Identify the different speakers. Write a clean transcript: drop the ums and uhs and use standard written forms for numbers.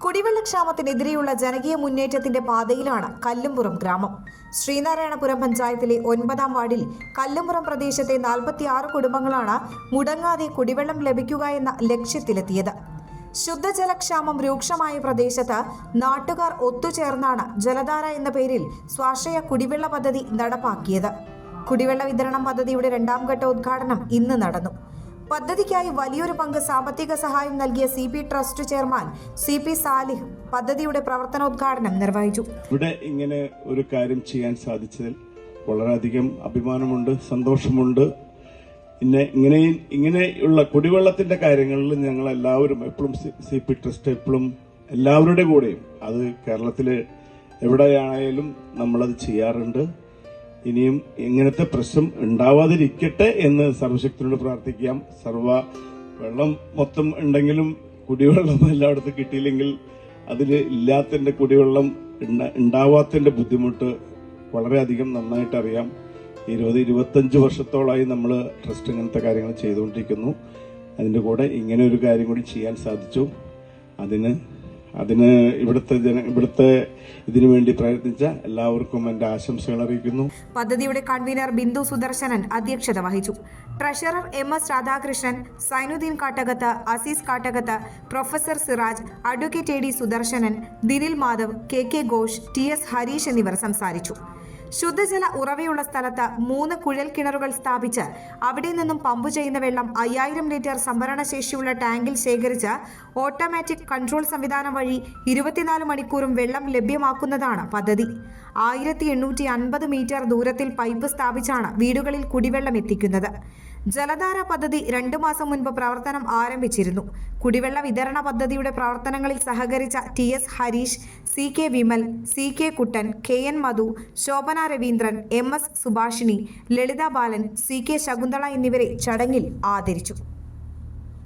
Speaker 1: കുടിവെള്ളക്ഷാമത്തിനെതിരെയുള്ള ജനകീയ മുന്നേറ്റത്തിന്റെ പാതയിലാണ് കല്ലുംപുറം ഗ്രാമം. ശ്രീനാരായണപുരം പഞ്ചായത്തിലെ 9-ാം വാർഡിൽ കല്ലുംപുറം പ്രദേശത്തെ 46 കുടുംബങ്ങളാണ് മുടങ്ങാതെ കുടിവെള്ളം ലഭിക്കുക എന്ന ലക്ഷ്യത്തിലെത്തിയത്. ശുദ്ധജലക്ഷാമം രൂക്ഷമായ പ്രദേശത്ത് നാട്ടുകാർ ഒത്തുചേർന്നാണ് ജലധാര എന്ന പേരിൽ സ്വാശ്രയ കുടിവെള്ള പദ്ധതി നടപ്പാക്കിയത്. കുടിവെള്ള വിതരണം പദ്ധതിയുടെ 2ാം ഘട്ട ഉദ്ഘാടനം ഇന്ന് നടന്നു. പദ്ധതിക്കായി വലിയൊരു പങ്ക് സാമ്പത്തിക സഹായം നൽകിയ CP trust chairman CP Salih പദ്ധതിയുടെ പ്രവർത്തനോദ്ഘാടനം നിർവഹിച്ചു.
Speaker 2: ഇവിടെ ഇങ്ങനെ ഒരു കാര്യം ചെയ്യാൻ സാധിച്ചതിൽ വളരെയധികം അഭിമാനമുണ്ട്, സന്തോഷമുണ്ട്. ഇങ്ങനെയുള്ള കുടിവെള്ളത്തിന്റെ കാര്യങ്ങളിൽ ഞങ്ങൾ എല്ലാവരും എപ്പോഴും CP ട്രസ്റ്റ് എപ്പോഴും എല്ലാവരുടെ കൂടെയും, അത് കേരളത്തിലെ എവിടെയാണേലും നമ്മളത് ചെയ്യാറുണ്ട്. ഇനിയും ഇങ്ങനത്തെ പ്രശ്നം ഉണ്ടാവാതിരിക്കട്ടെ എന്ന് സർവശക്തിനോട് പ്രാർത്ഥിക്കാം. വെള്ളം മൊത്തം ഉണ്ടെങ്കിലും കുടിവെള്ളം എല്ലായിടത്തും കിട്ടിയില്ലെങ്കിൽ അതിൽ ഇല്ലാത്തതിന്റെ കുടിവെള്ളം ഉണ്ടാവാത്തതിന്റെ ബുദ്ധിമുട്ട് വളരെയധികം നന്നായിട്ട് അറിയാം. 20-25 വർഷത്തോളമായി നമ്മൾ ട്രസ്റ്റ് ഇങ്ങനത്തെ കാര്യങ്ങൾ ചെയ്തുകൊണ്ടിരിക്കുന്നു. അതിന്റെ കൂടെ ഇങ്ങനെ ഒരു കാര്യം കൂടി ചെയ്യാൻ സാധിച്ചു. അതിന് ഇവിടുത്തെ ഇതിനുവേണ്ടി പ്രയത്നിച്ച എല്ലാവർക്കും എന്റെ ആശംസകൾ അറിയിക്കുന്നു.
Speaker 1: പദ്ധതിയുടെ കൺവീനർ ബിന്ദു സുദർശനൻ അധ്യക്ഷത വഹിച്ചു. Treasurer MS Radhakrishnan, Zainuddin Kattakath, Azeez Kattakath, professor Siraj, advocate AD Sudarshanan, Dinil Madhav, KK Ghosh, TS Harish എന്നിവർ സംസാരിച്ചു. ശുദ്ധജല ഉറവയുള്ള സ്ഥലത്ത് 3 കുഴൽ കിണറുകൾ സ്ഥാപിച്ച് അവിടെ നിന്നും പമ്പ് ചെയ്യുന്ന വെള്ളം 5000 ലിറ്റർ സംഭരണശേഷിയുള്ള ടാങ്കിൽ ശേഖരിച്ച് ഓട്ടോമാറ്റിക് കൺട്രോൾ സംവിധാനം വഴി 24 മണിക്കൂറും വെള്ളം ലഭ്യമാക്കുന്നതാണ് പദ്ധതി. 1850 മീറ്റർ ദൂരത്തിൽ പൈപ്പ് സ്ഥാപിച്ചാണ് വീടുകളിൽ കുടിവെള്ളം എത്തിക്കുന്നത്. ജലധാര പദ്ധതി 2 മാസം മുൻപ് പ്രവർത്തനം ആരംഭിച്ചിരുന്നു. കുടിവെള്ള വിതരണ പദ്ധതിയുടെ പ്രവർത്തനങ്ങളിൽ സഹകരിച്ച TS Harish, CK Vimal, CK കുട്ടൻ, KN മധു, ശോഭന രവീന്ദ്രൻ, MS സുഭാഷിണി, ലളിത ബാലൻ, CK ശകുന്തള എന്നിവരെ ചടങ്ങിൽ ആദരിച്ചു.